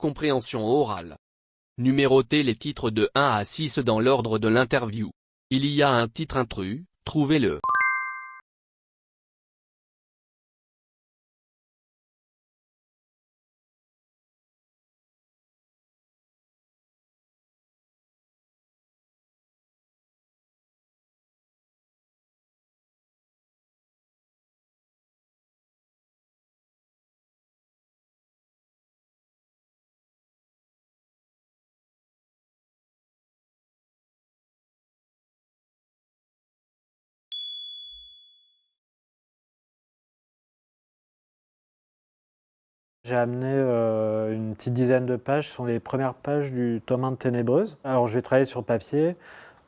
Compréhension orale. Numérotez les titres de 1 à 6 dans l'ordre de l'interview. Il y a un titre intrus, trouvez-le. J'ai amené une petite dizaine de pages, ce sont les premières pages du tome 1 de Ténébreuse. Alors je vais travailler sur papier,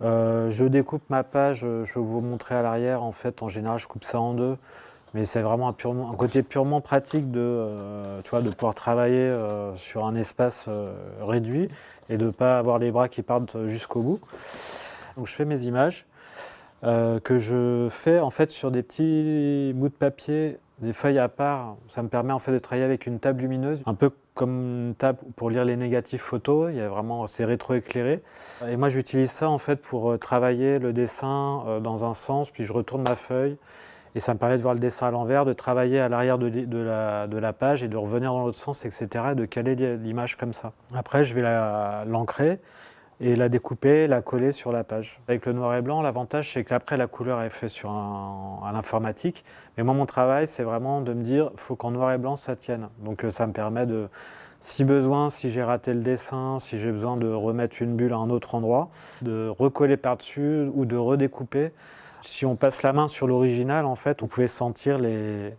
je découpe ma page, je vais vous montrer à l'arrière, en fait en général je coupe ça en deux, mais c'est vraiment un côté purement pratique de pouvoir travailler sur un espace réduit et de ne pas avoir les bras qui partent jusqu'au bout. Donc je fais mes images que je fais en fait sur des petits bouts de papier, des feuilles à part. Ça me permet en fait de travailler avec une table lumineuse, un peu comme une table pour lire les négatifs photos. C'est rétroéclairé. Et moi j'utilise ça en fait pour travailler le dessin dans un sens, puis je retourne ma feuille et ça me permet de voir le dessin à l'envers, de travailler à l'arrière de la page et de revenir dans l'autre sens, etc. et de caler l'image comme ça. Après je vais l'ancrer et la découper, la coller sur la page. Avec le noir et blanc, l'avantage c'est qu'après la couleur est faite à l'informatique. Mais moi mon travail c'est vraiment de me dire, il faut qu'en noir et blanc ça tienne. Donc ça me permet de, si besoin, si j'ai raté le dessin, si j'ai besoin de remettre une bulle à un autre endroit, de recoller par-dessus ou de redécouper. Si on passe la main sur l'original, en fait, on pouvait sentir les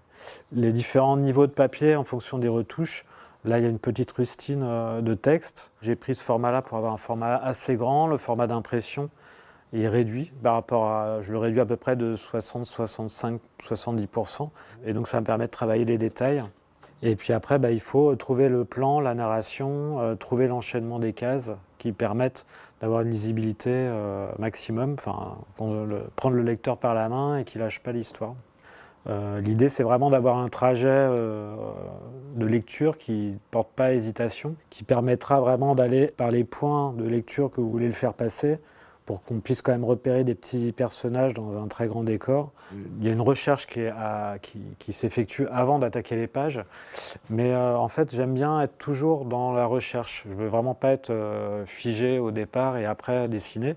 différents niveaux de papier en fonction des retouches. Là, il y a une petite rustine de texte. J'ai pris ce format-là pour avoir un format assez grand. Le format d'impression est réduit par rapport à... Je le réduis à peu près de 60, 65, 70%. Et donc, ça me permet de travailler les détails. Et puis après, il faut trouver le plan, la narration, trouver l'enchaînement des cases qui permettent d'avoir une lisibilité maximum. Enfin, prendre le lecteur par la main et qu'il ne lâche pas l'histoire. L'idée, c'est vraiment d'avoir un trajet de lecture qui ne porte pas à hésitation, qui permettra vraiment d'aller par les points de lecture que vous voulez le faire passer, pour qu'on puisse quand même repérer des petits personnages dans un très grand décor. Il y a une recherche qui s'effectue avant d'attaquer les pages, mais en fait, j'aime bien être toujours dans la recherche. Je ne veux vraiment pas être figé au départ et après dessiner.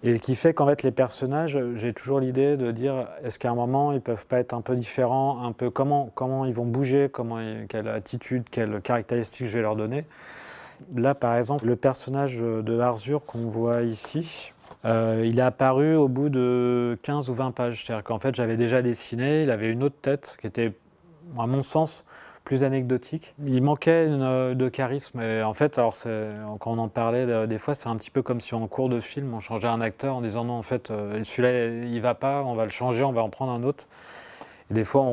Et qui fait qu'en fait les personnages, j'ai toujours l'idée de dire est-ce qu'à un moment ils peuvent pas être un peu différents, un peu comment ils vont bouger, quelle attitude, quelles caractéristiques je vais leur donner. Là par exemple le personnage de Arzur qu'on voit ici, il est apparu au bout de 15 ou 20 pages. C'est-à-dire qu'en fait j'avais déjà dessiné, il avait une autre tête qui était à mon sens plus anecdotique. Il manquait de charisme et en fait, alors quand on en parlait des fois, c'est un petit peu comme si en cours de film on changeait un acteur en disant non en fait celui-là il va pas, on va le changer, on va en prendre un autre. Et des fois,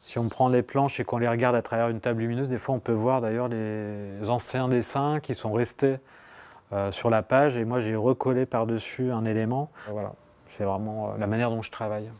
si on prend les planches et qu'on les regarde à travers une table lumineuse, des fois on peut voir d'ailleurs les anciens dessins qui sont restés sur la page et moi j'ai recollé par-dessus un élément. Voilà, c'est vraiment la manière dont je travaille.